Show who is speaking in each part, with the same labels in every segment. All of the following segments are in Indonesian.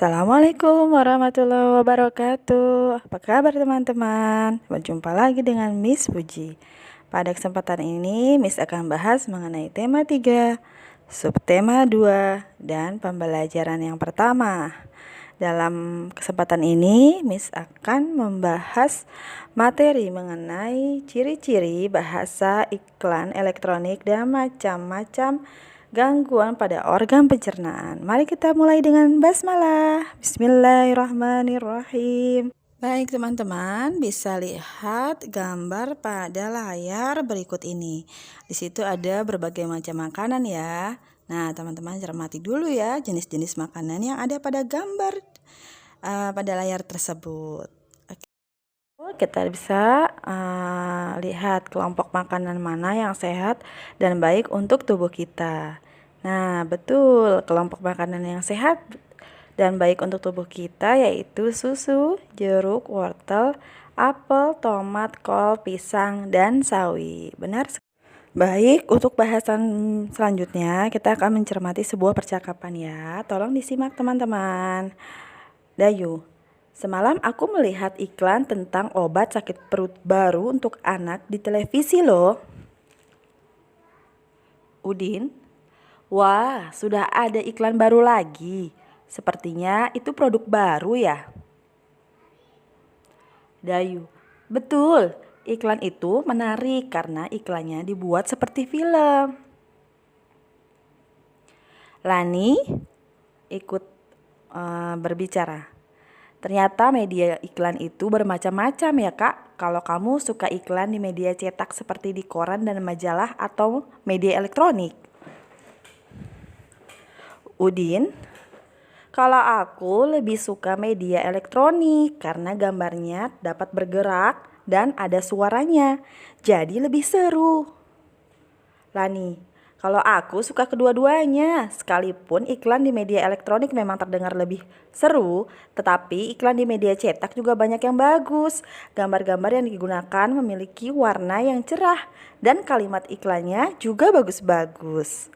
Speaker 1: Assalamualaikum warahmatullahi wabarakatuh. Apa kabar teman-teman? Berjumpa lagi dengan Miss Puji. Pada kesempatan ini Miss akan bahas mengenai tema 3, subtema 2, dan pembelajaran yang pertama. Dalam kesempatan ini Miss akan membahas materi mengenai ciri-ciri bahasa iklan elektronik dan macam-macam gangguan pada organ pencernaan. Mari kita mulai dengan basmalah. Bismillahirrahmanirrahim. Baik teman-teman, bisa lihat gambar pada layar berikut ini. Di situ ada berbagai macam makanan ya. Nah, teman-teman cermati dulu ya jenis-jenis makanan yang ada pada gambar pada layar tersebut. Kita bisa lihat kelompok makanan mana yang sehat dan baik untuk tubuh kita. Nah, betul, kelompok makanan yang sehat dan baik untuk tubuh kita yaitu susu, jeruk, wortel, apel, tomat, kol, pisang, dan sawi. Benar sekali. Baik, untuk bahasan selanjutnya kita akan mencermati sebuah percakapan ya. Tolong disimak teman-teman. Dayu, semalam aku melihat iklan tentang obat sakit perut baru untuk anak di televisi loh. Udin, wah, sudah ada iklan baru lagi. Sepertinya itu produk baru ya. Dayu, betul. Iklan itu menarik karena iklannya dibuat seperti film. Lani ikut berbicara. Ternyata media iklan itu bermacam-macam ya kak. Kalau kamu suka iklan di media cetak seperti di koran dan majalah atau media elektronik. Udin, kalau aku lebih suka media elektronik karena gambarnya dapat bergerak dan ada suaranya. Jadi lebih seru. Lani, kalau aku suka kedua-duanya, sekalipun iklan di media elektronik memang terdengar lebih seru, tetapi iklan di media cetak juga banyak yang bagus. Gambar-gambar yang digunakan memiliki warna yang cerah dan kalimat iklannya juga bagus-bagus.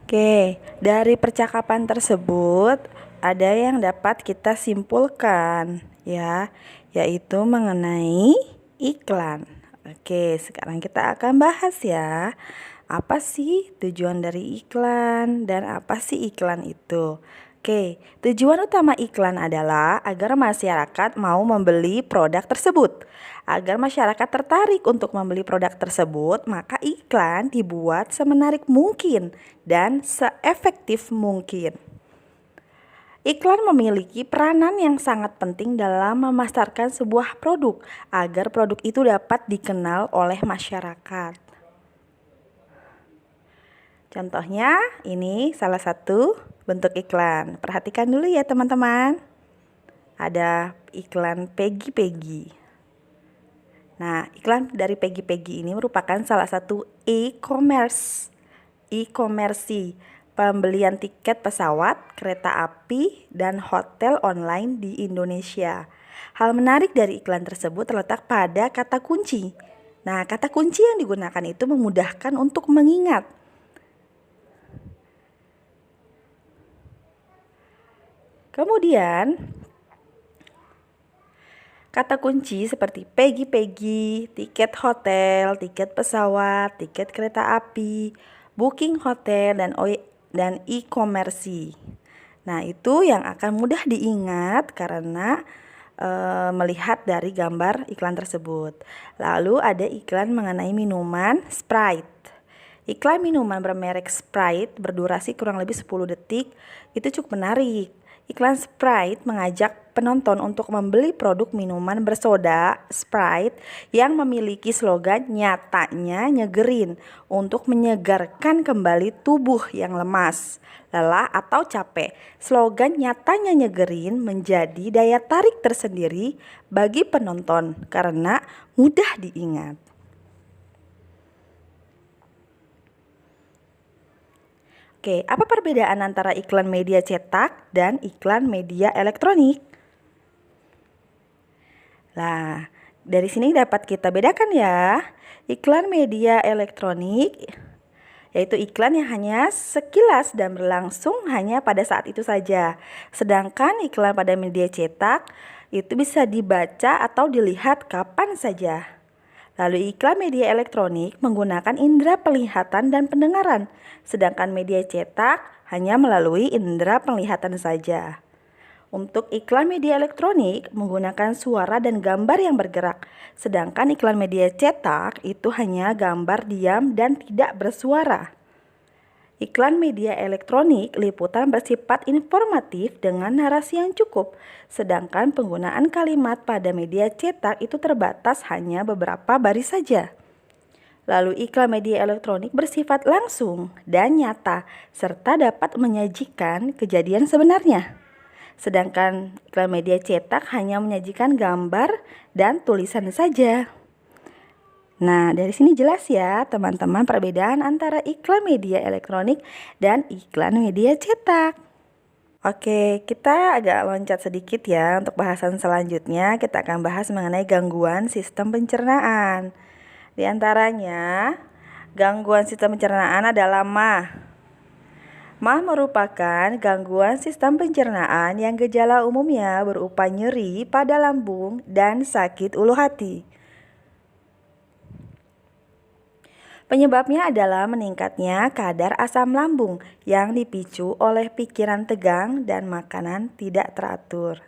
Speaker 1: Oke, dari percakapan tersebut ada yang dapat kita simpulkan ya, yaitu mengenai iklan. Oke, sekarang kita akan bahas ya. Apa sih tujuan dari iklan dan apa sih iklan itu? Oke, tujuan utama iklan adalah agar masyarakat mau membeli produk tersebut. Agar masyarakat tertarik untuk membeli produk tersebut, maka iklan dibuat semenarik mungkin dan seefektif mungkin. Iklan memiliki peranan yang sangat penting dalam memasarkan sebuah produk agar produk itu dapat dikenal oleh masyarakat. Contohnya ini salah satu bentuk iklan. Perhatikan dulu ya teman-teman. Ada iklan Peggy. Nah, iklan dari Peggy ini merupakan salah satu e-commerce pembelian tiket pesawat, kereta api, dan hotel online di Indonesia. Hal menarik dari iklan tersebut terletak pada kata kunci. Nah, kata kunci yang digunakan itu memudahkan untuk mengingat. Kemudian, kata kunci seperti Peggy, tiket hotel, tiket pesawat, tiket kereta api, booking hotel, dan e-commerce. Nah, itu yang akan mudah diingat karena melihat dari gambar iklan tersebut. Lalu ada iklan mengenai minuman Sprite. Iklan minuman bermerek Sprite berdurasi kurang lebih 10 detik, itu cukup menarik. Iklan Sprite mengajak penonton untuk membeli produk minuman bersoda Sprite yang memiliki slogan nyatanya nyegerin untuk menyegarkan kembali tubuh yang lemas, lelah atau capek. Slogan nyatanya nyegerin menjadi daya tarik tersendiri bagi penonton karena mudah diingat. Oke, apa perbedaan antara iklan media cetak dan iklan media elektronik? Nah, dari sini dapat kita bedakan ya. Iklan media elektronik yaitu iklan yang hanya sekilas dan berlangsung hanya pada saat itu saja. Sedangkan iklan pada media cetak itu bisa dibaca atau dilihat kapan saja. Lalu iklan media elektronik menggunakan indera penglihatan dan pendengaran, sedangkan media cetak hanya melalui indera penglihatan saja. Untuk iklan media elektronik menggunakan suara dan gambar yang bergerak, sedangkan iklan media cetak itu hanya gambar diam dan tidak bersuara. Iklan media elektronik liputan bersifat informatif dengan narasi yang cukup, sedangkan penggunaan kalimat pada media cetak itu terbatas hanya beberapa baris saja. Lalu iklan media elektronik bersifat langsung dan nyata, serta dapat menyajikan kejadian sebenarnya. Sedangkan iklan media cetak hanya menyajikan gambar dan tulisan saja. Nah, dari sini jelas ya teman-teman perbedaan antara iklan media elektronik dan iklan media cetak. Oke, kita agak loncat sedikit ya. Untuk bahasan selanjutnya kita akan bahas mengenai gangguan sistem pencernaan. Di antaranya, gangguan sistem pencernaan adalah MAH. MAH merupakan gangguan sistem pencernaan yang gejala umumnya berupa nyeri pada lambung dan sakit ulu hati. Penyebabnya adalah meningkatnya kadar asam lambung yang dipicu oleh pikiran tegang dan makanan tidak teratur.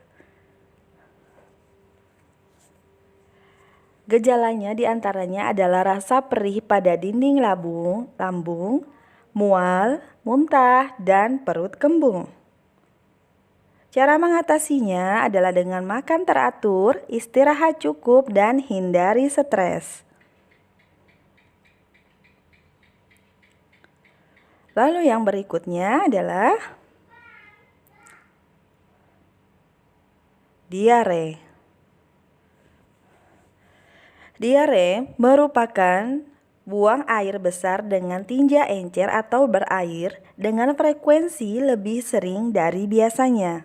Speaker 1: Gejalanya diantaranya adalah rasa perih pada dinding lambung, mual, muntah, dan perut kembung. Cara mengatasinya adalah dengan makan teratur, istirahat cukup, dan hindari stres. Lalu yang berikutnya adalah diare. Diare merupakan buang air besar dengan tinja encer atau berair dengan frekuensi lebih sering dari biasanya.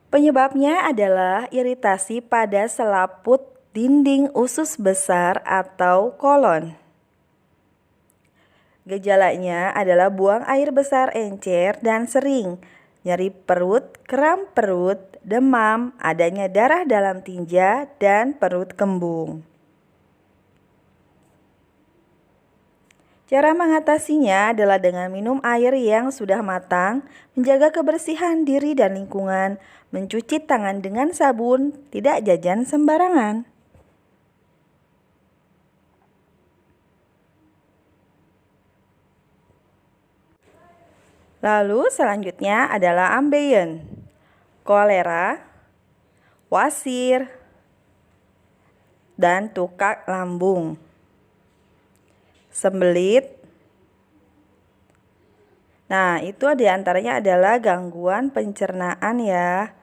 Speaker 1: Penyebabnya adalah iritasi pada selaput dinding usus besar atau kolon. Gejalanya adalah buang air besar encer dan sering, nyeri perut, kram perut, demam, adanya darah dalam tinja, dan perut kembung. Cara mengatasinya adalah dengan minum air yang sudah matang, menjaga kebersihan diri dan lingkungan, mencuci tangan dengan sabun, tidak jajan sembarangan. Lalu selanjutnya adalah ambeien, kolera, wasir, dan tukak lambung. Sembelit. Nah, itu diantaranya adalah gangguan pencernaan ya.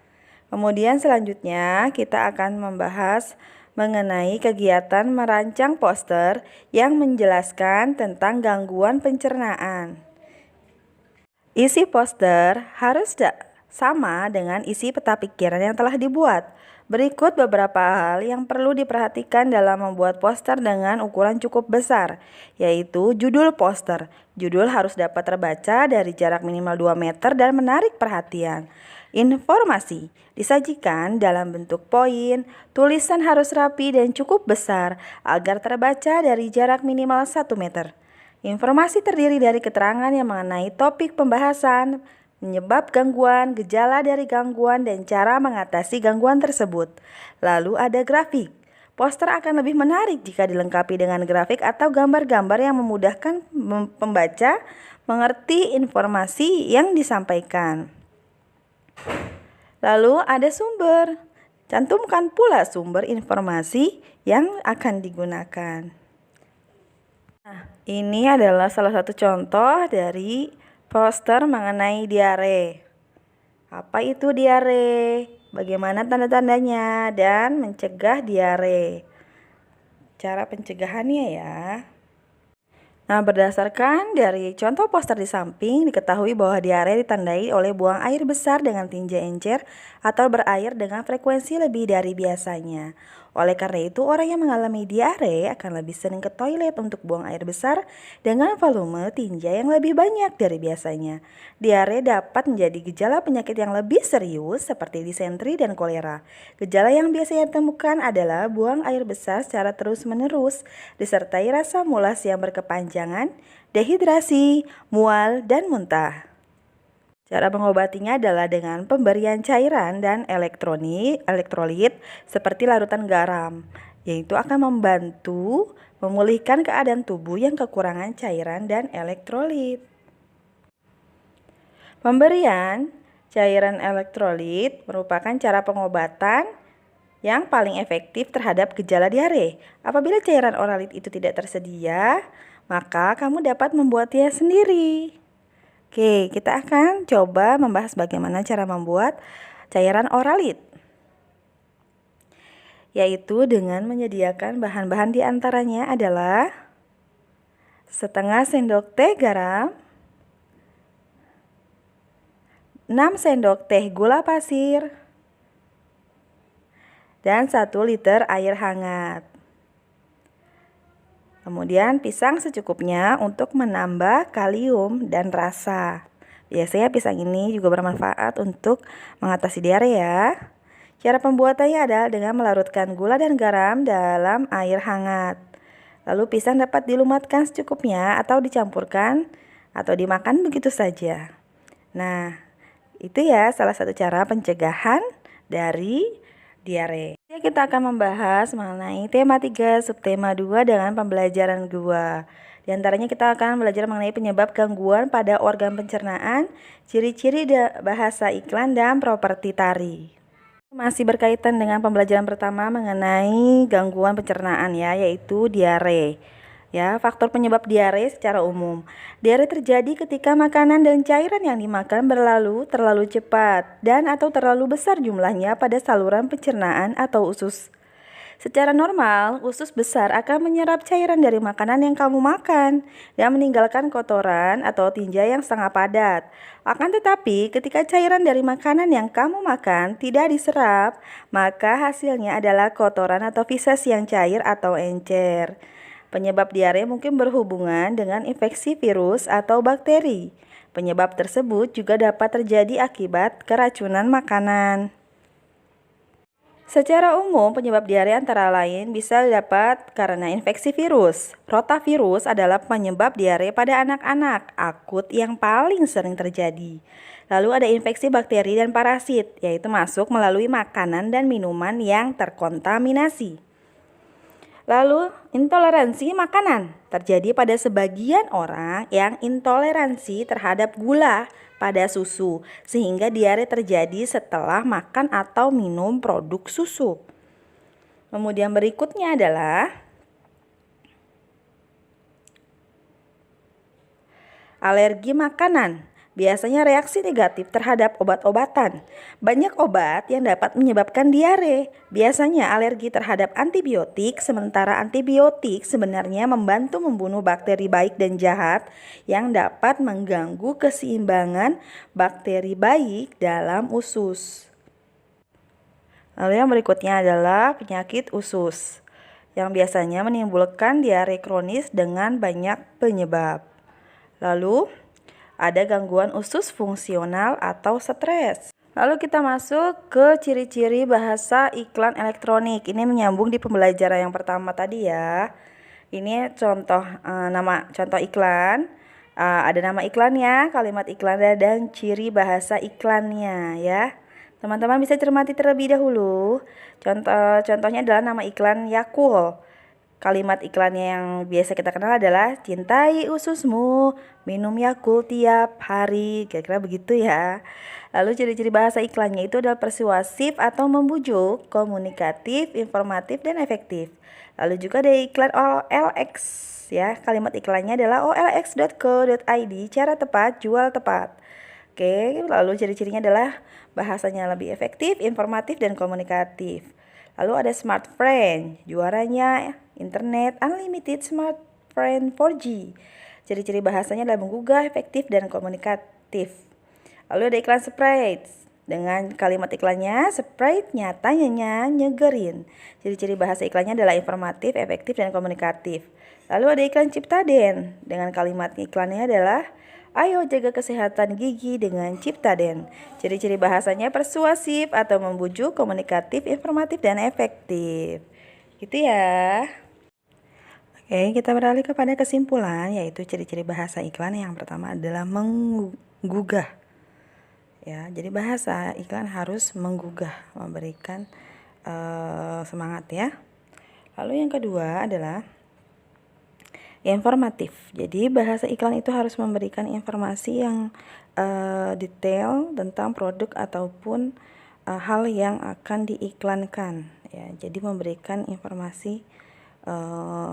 Speaker 1: Kemudian selanjutnya kita akan membahas mengenai kegiatan merancang poster yang menjelaskan tentang gangguan pencernaan. Isi poster harus sama dengan isi peta pikiran yang telah dibuat. Berikut beberapa hal yang perlu diperhatikan dalam membuat poster dengan ukuran cukup besar, yaitu judul poster. Judul harus dapat terbaca dari jarak minimal 2 meter dan menarik perhatian. Informasi disajikan dalam bentuk poin, tulisan harus rapi dan cukup besar agar terbaca dari jarak minimal 1 meter. Informasi terdiri dari keterangan yang mengenai topik pembahasan, penyebab gangguan, gejala dari gangguan, dan cara mengatasi gangguan tersebut. Lalu ada grafik. Poster akan lebih menarik jika dilengkapi dengan grafik atau gambar-gambar yang memudahkan pembaca mengerti informasi yang disampaikan. Lalu ada sumber. Cantumkan pula sumber informasi yang akan digunakan. Nah, ini adalah salah satu contoh dari poster mengenai diare. Apa itu diare? Bagaimana tanda-tandanya dan mencegah diare? Cara pencegahannya ya. Nah, berdasarkan dari contoh poster di samping, diketahui bahwa diare ditandai oleh buang air besar dengan tinja encer atau berair dengan frekuensi lebih dari biasanya. Oleh karena itu, orang yang mengalami diare akan lebih sering ke toilet untuk buang air besar dengan volume tinja yang lebih banyak dari biasanya. Diare dapat menjadi gejala penyakit yang lebih serius seperti disentri dan kolera. Gejala yang biasanya ditemukan adalah buang air besar secara terus-menerus, disertai rasa mulas yang berkepanjangan, dehidrasi, mual, dan muntah. Cara mengobatinya adalah dengan pemberian cairan dan elektrolit seperti larutan garam, yaitu akan membantu memulihkan keadaan tubuh yang kekurangan cairan dan elektrolit. Pemberian cairan elektrolit merupakan cara pengobatan yang paling efektif terhadap gejala diare. Apabila cairan oralit itu tidak tersedia, maka kamu dapat membuatnya sendiri. Oke, kita akan coba membahas bagaimana cara membuat cairan oralit, yaitu dengan menyediakan bahan-bahan diantaranya adalah setengah sendok teh garam, 6 sendok teh gula pasir, dan 1 liter air hangat. Kemudian pisang secukupnya untuk menambah kalium dan rasa. Biasanya pisang ini juga bermanfaat untuk mengatasi diare ya. Cara pembuatannya adalah dengan melarutkan gula dan garam dalam air hangat. Lalu pisang dapat dilumatkan secukupnya atau dicampurkan atau dimakan begitu saja. Nah, itu ya salah satu cara pencegahan dari diare. Kita akan membahas mengenai tema 3, subtema 2 dengan pembelajaran 2. Di antaranya kita akan belajar mengenai penyebab gangguan pada organ pencernaan, ciri-ciri bahasa iklan, dan properti tari. Masih berkaitan dengan pembelajaran pertama mengenai gangguan pencernaan ya, yaitu diare. Ya, faktor penyebab diare secara umum. Diare terjadi ketika makanan dan cairan yang dimakan berlalu terlalu cepat dan atau terlalu besar jumlahnya pada saluran pencernaan atau usus. Secara normal, usus besar akan menyerap cairan dari makanan yang kamu makan dan meninggalkan kotoran atau tinja yang sangat padat. Akan tetapi, ketika cairan dari makanan yang kamu makan tidak diserap, maka hasilnya adalah kotoran atau feses yang cair atau encer. Penyebab diare mungkin berhubungan dengan infeksi virus atau bakteri. Penyebab tersebut juga dapat terjadi akibat keracunan makanan. Secara umum, penyebab diare antara lain bisa didapat karena infeksi virus. Rotavirus adalah penyebab diare pada anak-anak akut yang paling sering terjadi. Lalu ada infeksi bakteri dan parasit, yaitu masuk melalui makanan dan minuman yang terkontaminasi. Lalu, intoleransi makanan terjadi pada sebagian orang yang intoleransi terhadap gula pada susu, sehingga diare terjadi setelah makan atau minum produk susu. Kemudian berikutnya adalah alergi makanan. Biasanya reaksi negatif terhadap obat-obatan. Banyak obat yang dapat menyebabkan diare. Biasanya alergi terhadap antibiotik, sementara antibiotik sebenarnya membantu membunuh bakteri baik dan jahat yang dapat mengganggu keseimbangan bakteri baik dalam usus. Lalu yang berikutnya adalah penyakit usus, yang biasanya menimbulkan diare kronis dengan banyak penyebab. Lalu ada gangguan usus fungsional atau stres. Lalu kita masuk ke ciri-ciri bahasa iklan elektronik. Ini menyambung di pembelajaran yang pertama tadi ya. Ini contoh contoh iklan. Ada nama iklannya, kalimat iklannya, dan ciri bahasa iklannya ya. Teman-teman bisa cermati terlebih dahulu. Contohnya adalah nama iklan Yakult. Kalimat iklannya yang biasa kita kenal adalah cintai ususmu, minum Yakult tiap hari, kira-kira begitu ya. Lalu ciri-ciri bahasa iklannya itu adalah persuasif atau membujuk, komunikatif, informatif, dan efektif. Lalu juga ada iklan OLX ya. Kalimat iklannya adalah olx.co.id, cara tepat, jual tepat. Oke, lalu ciri-cirinya adalah bahasanya lebih efektif, informatif, dan komunikatif. Lalu ada smartfren, juaranya internet unlimited smartfren 4G. Ciri-ciri bahasanya adalah menggugah, efektif, dan komunikatif. Lalu ada iklan Sprite, Dengan kalimat iklannya, Sprite nyatanya nyegerin. Ciri-ciri bahasa iklannya adalah informatif, efektif, dan komunikatif. Lalu ada iklan Ciptaden. Dengan kalimat iklannya adalah, ayo jaga kesehatan gigi dengan Ciptaden. Ciri-ciri bahasanya persuasif atau membujuk, komunikatif, informatif, dan efektif. Gitu ya. Oke, kita beralih kepada kesimpulan, yaitu ciri-ciri bahasa iklan. Yang pertama adalah menggugah. Ya, jadi bahasa iklan harus menggugah, memberikan semangat ya. Lalu yang kedua adalah informatif. Jadi bahasa iklan itu harus memberikan informasi yang detail tentang produk ataupun hal yang akan diiklankan. Ya, jadi memberikan informasi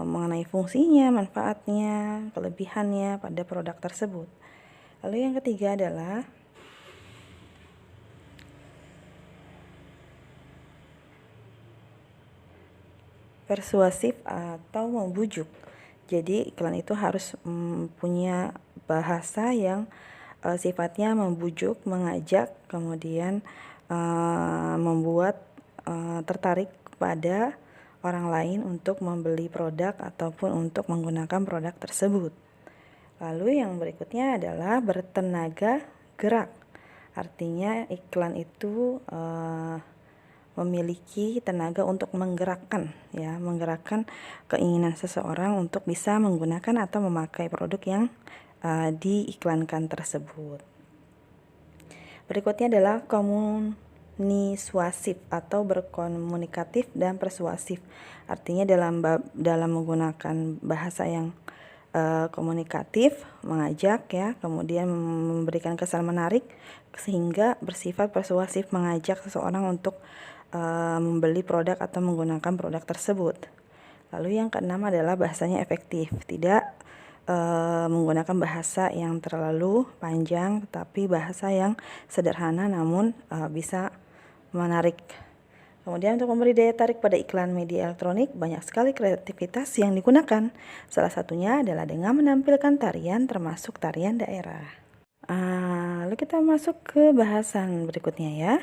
Speaker 1: mengenai fungsinya, manfaatnya, kelebihannya pada produk tersebut. Lalu yang ketiga adalah persuasif atau membujuk. Jadi iklan itu harus punya bahasa yang sifatnya membujuk, mengajak, kemudian membuat tertarik kepada orang lain untuk membeli produk ataupun untuk menggunakan produk tersebut. Lalu yang berikutnya adalah bertenaga gerak. Artinya iklan itu memiliki tenaga untuk menggerakkan keinginan seseorang untuk bisa menggunakan atau memakai produk yang diiklankan tersebut. Berikutnya adalah komunisuasif atau berkomunikatif dan persuasif. Artinya dalam menggunakan bahasa yang komunikatif, mengajak ya, kemudian memberikan kesan menarik sehingga bersifat persuasif, mengajak seseorang untuk membeli produk atau menggunakan produk tersebut. Lalu yang keenam adalah bahasanya efektif, tidak menggunakan bahasa yang terlalu panjang, tetapi bahasa yang sederhana namun bisa menarik. Kemudian untuk memberi daya tarik pada iklan media elektronik, banyak sekali kreativitas yang digunakan. Salah satunya adalah dengan menampilkan tarian termasuk tarian daerah. Lalu kita masuk ke bahasan berikutnya ya.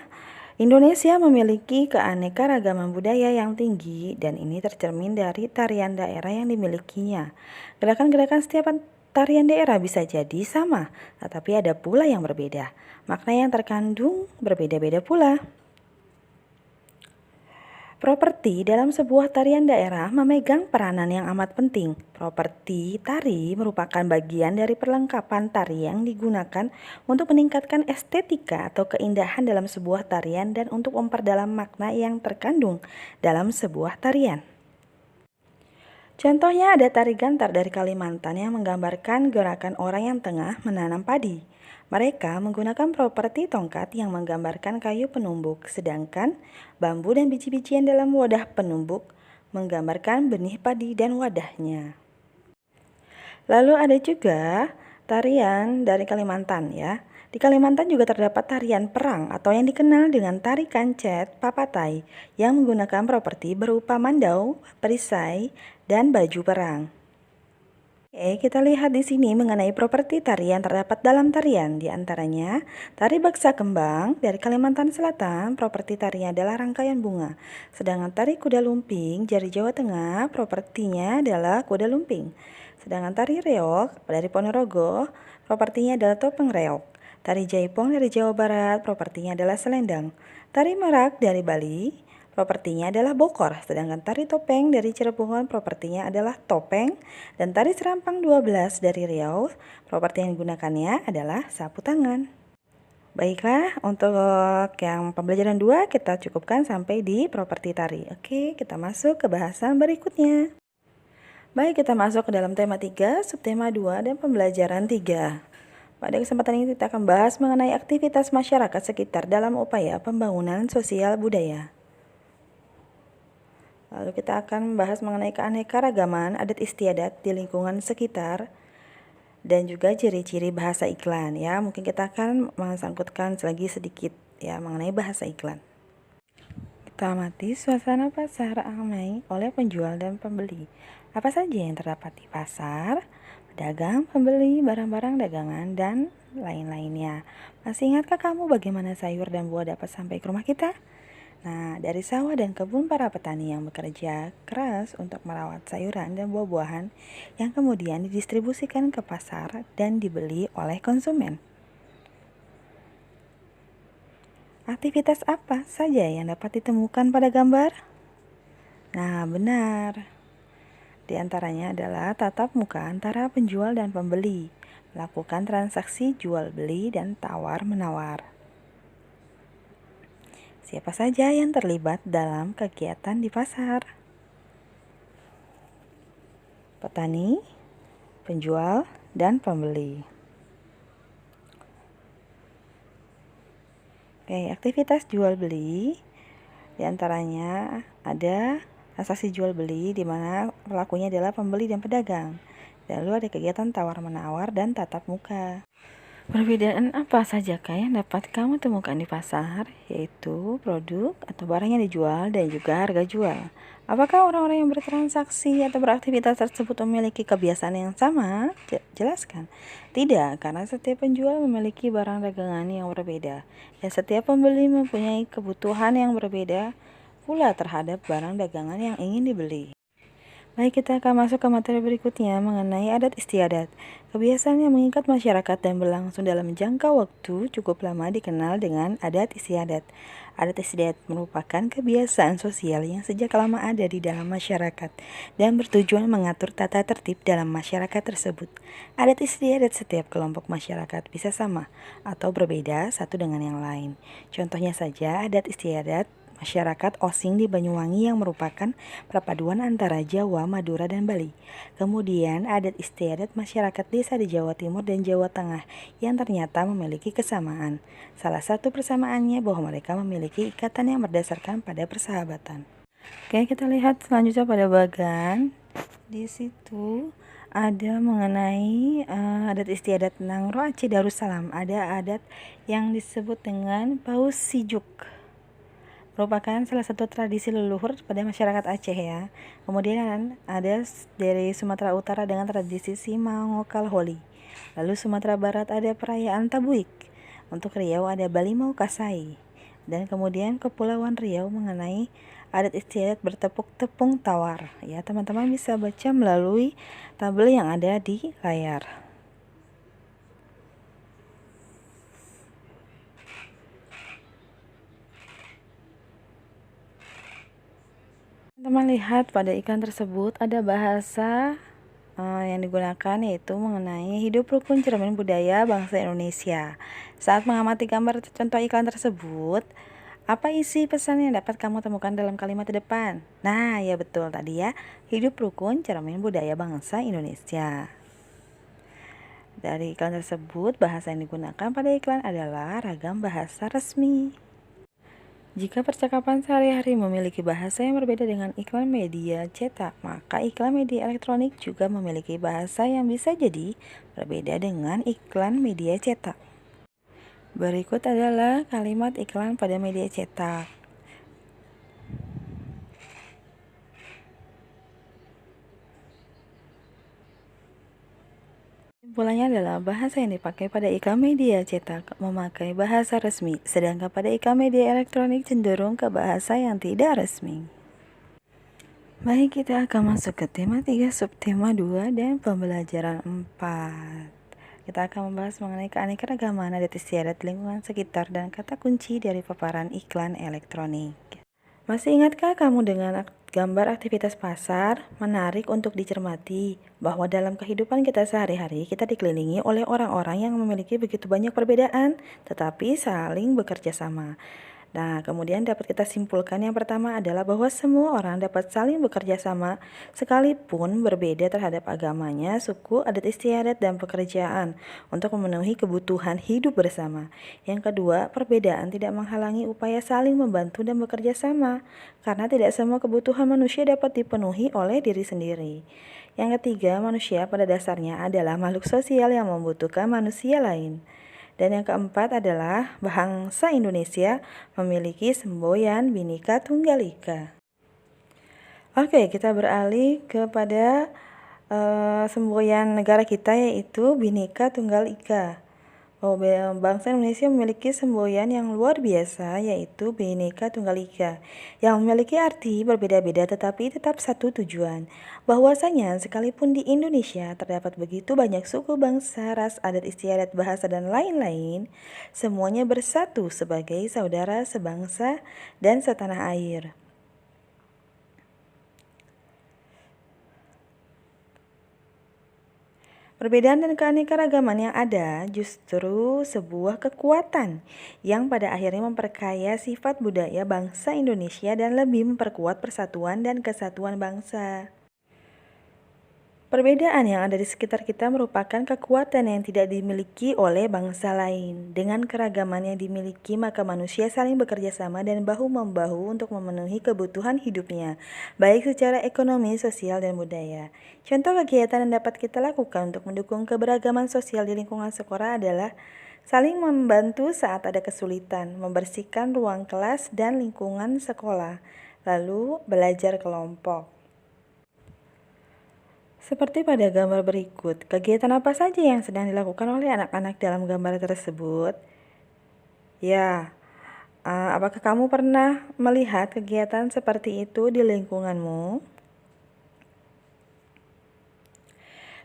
Speaker 1: Indonesia memiliki keanekaragaman budaya yang tinggi dan ini tercermin dari tarian daerah yang dimilikinya. Gerakan-gerakan setiap tarian daerah bisa jadi sama, tetapi ada pula yang berbeda. Makna yang terkandung berbeda-beda pula. Properti dalam sebuah tarian daerah memegang peranan yang amat penting. Properti tari merupakan bagian dari perlengkapan tari yang digunakan untuk meningkatkan estetika atau keindahan dalam sebuah tarian dan untuk memperdalam makna yang terkandung dalam sebuah tarian. Contohnya ada tari gantar dari Kalimantan yang menggambarkan gerakan orang yang tengah menanam padi. Mereka menggunakan properti tongkat yang menggambarkan kayu penumbuk, sedangkan bambu dan biji-bijian dalam wadah penumbuk menggambarkan benih padi dan wadahnya. Lalu ada juga tarian dari Kalimantan ya. Di Kalimantan juga terdapat tarian perang atau yang dikenal dengan tari kancet papatai yang menggunakan properti berupa mandau, perisai, dan baju perang. Oke, kita lihat di sini mengenai properti tarian terdapat dalam tarian. Di antaranya, tari baksa kembang dari Kalimantan Selatan, properti tarinya adalah rangkaian bunga. Sedangkan tari kuda lumping dari Jawa Tengah, propertinya adalah kuda lumping. Sedangkan tari reog dari Ponorogo, propertinya adalah topeng reog. Tari jaipong dari Jawa Barat, propertinya adalah selendang. Tari merak dari Bali, propertinya adalah bokor, sedangkan tari topeng dari Cirebon propertinya adalah topeng, dan tari serampang 12 dari Riau, properti yang digunakannya adalah sapu tangan. Baiklah, untuk yang pembelajaran 2 kita cukupkan sampai di properti tari. Oke, kita masuk ke bahasan berikutnya. Baik, kita masuk ke dalam tema 3, subtema 2, dan pembelajaran 3. Pada kesempatan ini kita akan bahas mengenai aktivitas masyarakat sekitar dalam upaya pembangunan sosial budaya. Lalu kita akan membahas mengenai keanekaragaman adat istiadat di lingkungan sekitar dan juga ciri-ciri bahasa iklan ya. Mungkin kita akan mensangkutkan lagi sedikit ya mengenai bahasa iklan. Kita amati suasana pasar ramai oleh penjual dan pembeli. Apa saja yang terdapat di pasar? pedagang, pembeli, barang-barang dagangan, dan lain-lainnya. Masih ingatkah kamu bagaimana sayur dan buah dapat sampai ke rumah kita? Nah, dari sawah dan kebun para petani yang bekerja keras untuk merawat sayuran dan buah-buahan yang kemudian didistribusikan ke pasar dan dibeli oleh konsumen. Aktivitas apa saja yang dapat ditemukan pada gambar? Nah, benar. Di antaranya adalah tatap muka antara penjual dan pembeli, melakukan transaksi jual beli dan tawar-menawar. Siapa saja yang terlibat dalam kegiatan di pasar? Petani, penjual, dan pembeli. Oke, aktivitas jual beli diantaranya ada transaksi jual beli di mana pelakunya adalah pembeli dan pedagang. Lalu ada kegiatan tawar-menawar dan tatap muka. Perbedaan apa sajakah yang dapat kamu temukan di pasar, yaitu produk atau barang yang dijual dan juga harga jual. Apakah orang-orang yang bertransaksi atau beraktivitas tersebut memiliki kebiasaan yang sama? Jelaskan. Tidak, karena setiap penjual memiliki barang dagangan yang berbeda, dan setiap pembeli mempunyai kebutuhan yang berbeda pula terhadap barang dagangan yang ingin dibeli. Baik, kita akan masuk ke materi berikutnya mengenai adat istiadat. Kebiasaan yang mengikat masyarakat dan berlangsung dalam jangka waktu cukup lama dikenal dengan adat istiadat. Adat istiadat merupakan kebiasaan sosial yang sejak lama ada di dalam masyarakat dan bertujuan mengatur tata tertib dalam masyarakat tersebut. Adat istiadat setiap kelompok masyarakat bisa sama atau berbeda satu dengan yang lain. Contohnya saja adat istiadat masyarakat Osing di Banyuwangi yang merupakan perpaduan antara Jawa, Madura, dan Bali. Kemudian adat istiadat masyarakat desa di Jawa Timur dan Jawa Tengah yang ternyata memiliki kesamaan. Salah satu persamaannya bahwa mereka memiliki ikatan yang berdasarkan pada persahabatan. Oke, kita lihat selanjutnya pada bagan. Di situ ada mengenai adat istiadat Nangro Aceh Darussalam. Ada adat yang disebut dengan Paus Sijuk, merupakan salah satu tradisi leluhur pada masyarakat Aceh ya. Kemudian ada dari Sumatera Utara dengan tradisi Simangokal Holi. Lalu Sumatera Barat ada perayaan Tabuik. Untuk Riau ada Balimau Kasai. Dan kemudian Kepulauan Riau mengenai adat istiadat bertepuk-tepung tawar. Ya, teman-teman bisa baca melalui tabel yang ada di layar. Teman-teman lihat pada iklan tersebut ada bahasa yang digunakan yaitu mengenai hidup rukun cermin budaya bangsa Indonesia. Saat mengamati gambar contoh iklan tersebut, apa isi pesan yang dapat kamu temukan dalam kalimat di depan? Nah, ya betul tadi ya, hidup rukun cermin budaya bangsa Indonesia. Dari iklan tersebut, bahasa yang digunakan pada iklan adalah ragam bahasa resmi. Jika percakapan sehari-hari memiliki bahasa yang berbeda dengan iklan media cetak, maka iklan media elektronik juga memiliki bahasa yang bisa jadi berbeda dengan iklan media cetak. Berikut adalah kalimat iklan pada media cetak. Kesimpulannya adalah bahasa yang dipakai pada iklan media cetak memakai bahasa resmi, sedangkan pada iklan media elektronik cenderung ke bahasa yang tidak resmi. Baik, kita akan masuk ke tema 3, subtema 2, dan pembelajaran 4. Kita akan membahas mengenai keanekaragaman adat istiadat lingkungan sekitar dan kata kunci dari paparan iklan elektronik. Masih ingatkah kamu dengan gambar aktivitas pasar? Menarik untuk dicermati bahwa dalam kehidupan kita sehari-hari kita dikelilingi oleh orang-orang yang memiliki begitu banyak perbedaan tetapi saling bekerja sama. Nah, kemudian dapat kita simpulkan yang pertama adalah bahwa semua orang dapat saling bekerja sama sekalipun berbeda terhadap agamanya, suku, adat istiadat, dan pekerjaan untuk memenuhi kebutuhan hidup bersama. Yang kedua, perbedaan tidak menghalangi upaya saling membantu dan bekerja sama karena tidak semua kebutuhan manusia dapat dipenuhi oleh diri sendiri. Yang ketiga, manusia pada dasarnya adalah makhluk sosial yang membutuhkan manusia lain. Dan yang keempat adalah bangsa Indonesia memiliki semboyan Bhinneka Tunggal Ika. Oke, kita beralih kepada semboyan negara kita, yaitu Bhinneka Tunggal Ika. Bahwa bangsa Indonesia memiliki semboyan yang luar biasa, yaitu Bhinneka Tunggal Ika, yang memiliki arti berbeda-beda tetapi tetap satu tujuan. Bahwasanya sekalipun di Indonesia terdapat begitu banyak suku, bangsa, ras, adat istiadat, bahasa, dan lain-lain, semuanya bersatu sebagai saudara sebangsa dan setanah air. Perbedaan dan keanekaragaman yang ada justru sebuah kekuatan yang pada akhirnya memperkaya sifat budaya bangsa Indonesia dan lebih memperkuat persatuan dan kesatuan bangsa. Perbedaan yang ada di sekitar kita merupakan kekuatan yang tidak dimiliki oleh bangsa lain. Dengan keragaman yang dimiliki, maka manusia saling bekerja sama dan bahu-membahu untuk memenuhi kebutuhan hidupnya, baik secara ekonomi, sosial, dan budaya. Contoh kegiatan yang dapat kita lakukan untuk mendukung keberagaman sosial di lingkungan sekolah adalah saling membantu saat ada kesulitan, membersihkan ruang kelas dan lingkungan sekolah, lalu belajar kelompok. Seperti pada gambar berikut, kegiatan apa saja yang sedang dilakukan oleh anak-anak dalam gambar tersebut? Ya, apakah kamu pernah melihat kegiatan seperti itu di lingkunganmu?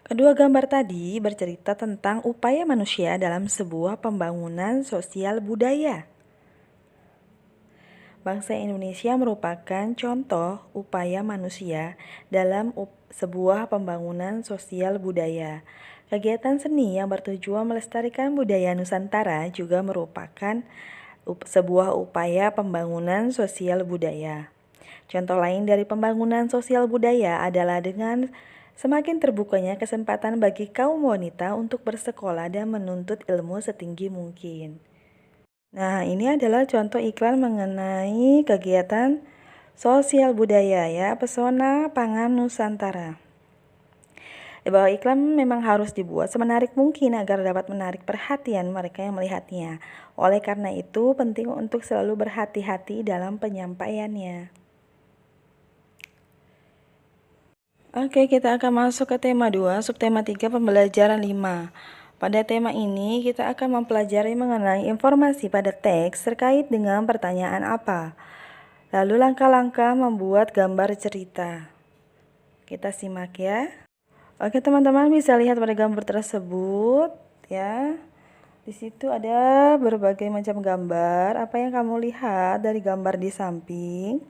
Speaker 1: Kedua gambar tadi bercerita tentang upaya manusia dalam sebuah pembangunan sosial budaya. Bangsa Indonesia merupakan contoh upaya manusia dalam sebuah pembangunan sosial budaya. Kegiatan seni yang bertujuan melestarikan budaya Nusantara juga merupakan sebuah upaya pembangunan sosial budaya. Contoh lain dari pembangunan sosial budaya adalah dengan semakin terbukanya kesempatan bagi kaum wanita untuk bersekolah dan menuntut ilmu setinggi mungkin. Nah, ini adalah contoh iklan mengenai kegiatan sosial budaya ya, Pesona Pangan Nusantara. Di bawah iklan memang harus dibuat semenarik mungkin agar dapat menarik perhatian mereka yang melihatnya. Oleh karena itu, penting untuk selalu berhati-hati dalam penyampaiannya. Oke, kita akan masuk ke tema 2, subtema 3, pembelajaran 5. Pada tema ini, kita akan mempelajari mengenai informasi pada teks terkait dengan pertanyaan apa. Lalu langkah-langkah membuat gambar cerita. Kita simak ya. Oke, teman-teman bisa lihat pada gambar tersebut ya. Di situ ada berbagai macam gambar. Apa yang kamu lihat dari gambar di samping?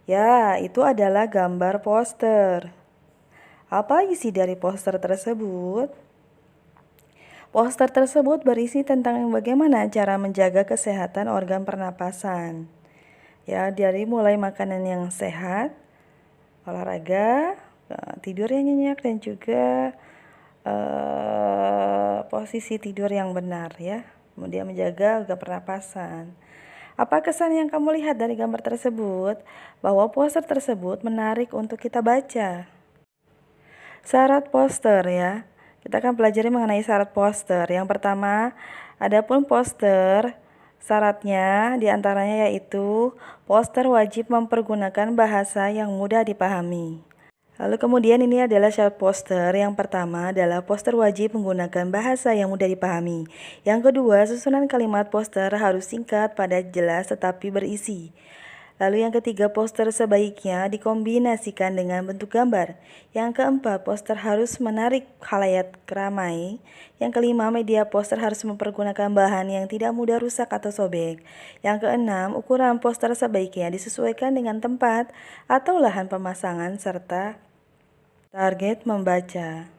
Speaker 1: Ya, itu adalah gambar poster. Apa isi dari poster tersebut? Poster tersebut berisi tentang bagaimana cara menjaga kesehatan organ pernapasan. Ya, dari mulai makanan yang sehat, olahraga, tidur yang nyenyak, dan juga posisi tidur yang benar ya. Kemudian menjaga organ pernapasan. Apa kesan yang kamu lihat dari gambar tersebut? Bahwa poster tersebut menarik untuk kita baca. Syarat poster ya. Kita akan pelajari mengenai syarat poster. Yang pertama, adapun poster, syaratnya diantaranya yaitu poster wajib mempergunakan bahasa yang mudah dipahami. Lalu kemudian ini adalah syarat poster. Yang pertama adalah poster wajib menggunakan bahasa yang mudah dipahami. Yang kedua, susunan kalimat poster harus singkat, padat, jelas, tetapi berisi. Lalu yang ketiga, poster sebaiknya dikombinasikan dengan bentuk gambar. Yang keempat, poster harus menarik khalayak ramai. Yang kelima, media poster harus mempergunakan bahan yang tidak mudah rusak atau sobek. Yang keenam, ukuran poster sebaiknya disesuaikan dengan tempat atau lahan pemasangan serta target membaca.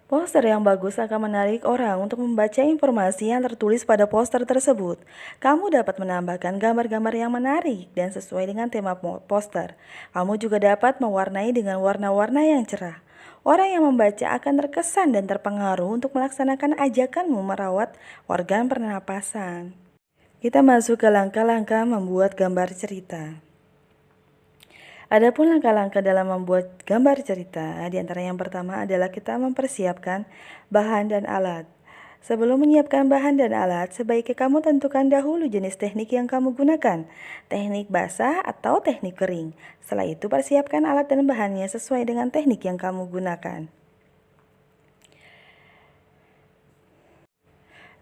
Speaker 1: Poster yang bagus akan menarik orang untuk membaca informasi yang tertulis pada poster tersebut. Kamu dapat menambahkan gambar-gambar yang menarik dan sesuai dengan tema poster. Kamu juga dapat mewarnai dengan warna-warna yang cerah. Orang yang membaca akan terkesan dan terpengaruh untuk melaksanakan ajakanmu merawat organ pernapasan. Kita masuk ke langkah-langkah membuat gambar cerita. Adapun langkah-langkah dalam membuat gambar cerita, di antara yang pertama adalah kita mempersiapkan bahan dan alat. Sebelum menyiapkan bahan dan alat, sebaiknya kamu tentukan dahulu jenis teknik yang kamu gunakan, teknik basah atau teknik kering. Setelah itu persiapkan alat dan bahannya sesuai dengan teknik yang kamu gunakan.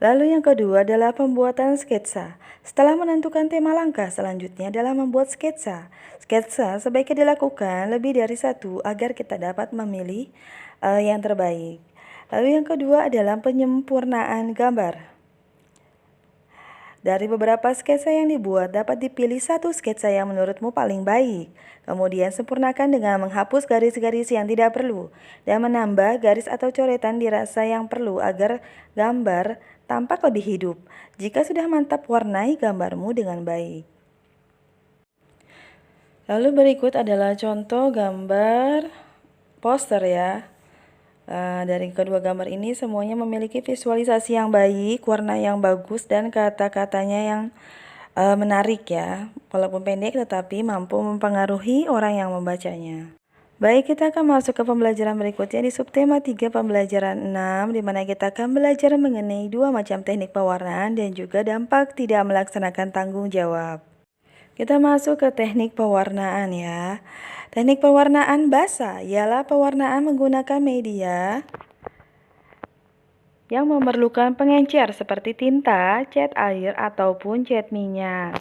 Speaker 1: Lalu yang kedua adalah pembuatan sketsa. Setelah menentukan tema langkah, selanjutnya adalah membuat sketsa. Sketsa sebaiknya dilakukan lebih dari satu agar kita dapat memilih yang terbaik. Lalu yang kedua adalah penyempurnaan gambar. Dari beberapa sketsa yang dibuat, dapat dipilih satu sketsa yang menurutmu paling baik. Kemudian sempurnakan dengan menghapus garis-garis yang tidak perlu dan menambah garis atau coretan dirasa yang perlu agar gambar tampak lebih hidup. Jika sudah mantap, warnai gambarmu dengan baik. Lalu berikut adalah contoh gambar poster ya. Dari kedua gambar ini semuanya memiliki visualisasi yang baik, warna yang bagus, dan kata-katanya yang menarik ya. Walaupun pendek tetapi mampu mempengaruhi orang yang membacanya. Baik, kita akan masuk ke pembelajaran berikutnya di subtema 3 pembelajaran 6, di mana kita akan belajar mengenai dua macam teknik pewarnaan dan juga dampak tidak melaksanakan tanggung jawab. Kita masuk ke teknik pewarnaan ya. Teknik pewarnaan basah ialah pewarnaan menggunakan media yang memerlukan pengencer seperti tinta, cat air, ataupun cat minyak.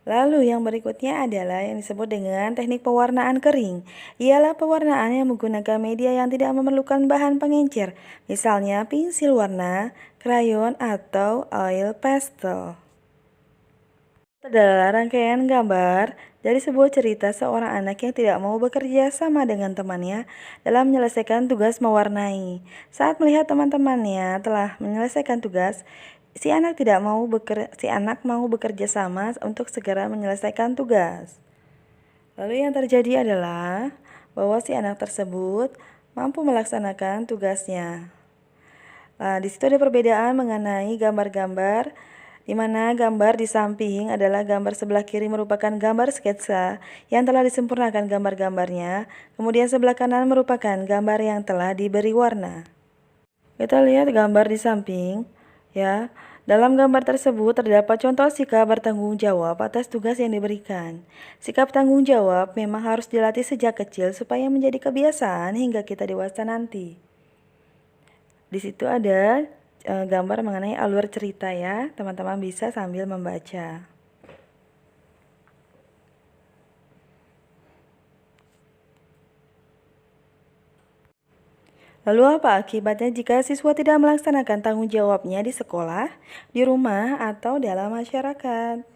Speaker 1: Lalu yang berikutnya adalah yang disebut dengan teknik pewarnaan kering. Ialah pewarnaan yang menggunakan media yang tidak memerlukan bahan pengencer, misalnya pensil warna, krayon, atau oil pastel. Adalah rangkaian gambar dari sebuah cerita seorang anak yang tidak mau bekerja sama dengan temannya dalam menyelesaikan tugas mewarnai. Saat melihat teman-temannya telah menyelesaikan tugas, si anak mau bekerja sama untuk segera menyelesaikan tugas. Lalu yang terjadi adalah bahwa si anak tersebut mampu melaksanakan tugasnya. Di situ ada perbedaan mengenai gambar-gambar, di mana gambar di samping adalah gambar sebelah kiri merupakan gambar sketsa yang telah disempurnakan gambar-gambarnya, kemudian sebelah kanan merupakan gambar yang telah diberi warna. Kita lihat gambar di samping ya. Dalam gambar tersebut terdapat contoh sikap bertanggung jawab atas tugas yang diberikan. Sikap tanggung jawab memang harus dilatih sejak kecil supaya menjadi kebiasaan hingga kita dewasa nanti. Di situ ada gambar mengenai alur cerita ya, teman-teman bisa sambil membaca. Lalu apa akibatnya jika siswa tidak melaksanakan tanggung jawabnya di sekolah, di rumah, atau dalam masyarakat?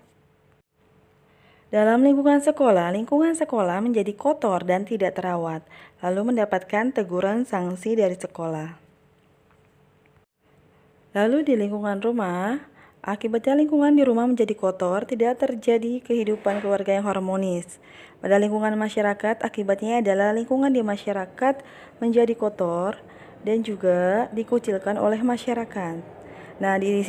Speaker 1: Dalam lingkungan sekolah menjadi kotor dan tidak terawat, lalu mendapatkan teguran sanksi dari sekolah. Lalu di lingkungan rumah, akibatnya lingkungan di rumah menjadi kotor, tidak terjadi kehidupan keluarga yang harmonis. Pada lingkungan masyarakat, akibatnya adalah lingkungan di masyarakat menjadi kotor dan juga dikucilkan oleh masyarakat. Nah, di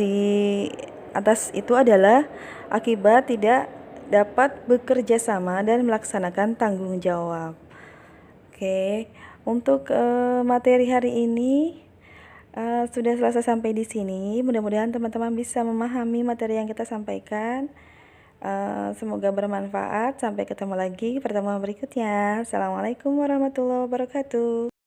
Speaker 1: atas itu adalah akibat tidak dapat bekerja sama dan melaksanakan tanggung jawab. Oke, untuk materi hari ini sudah selesai sampai di sini. Mudah-mudahan teman-teman bisa memahami materi yang kita sampaikan. Semoga bermanfaat. Sampai ketemu lagi pertemuan berikutnya. Assalamualaikum warahmatullahi wabarakatuh.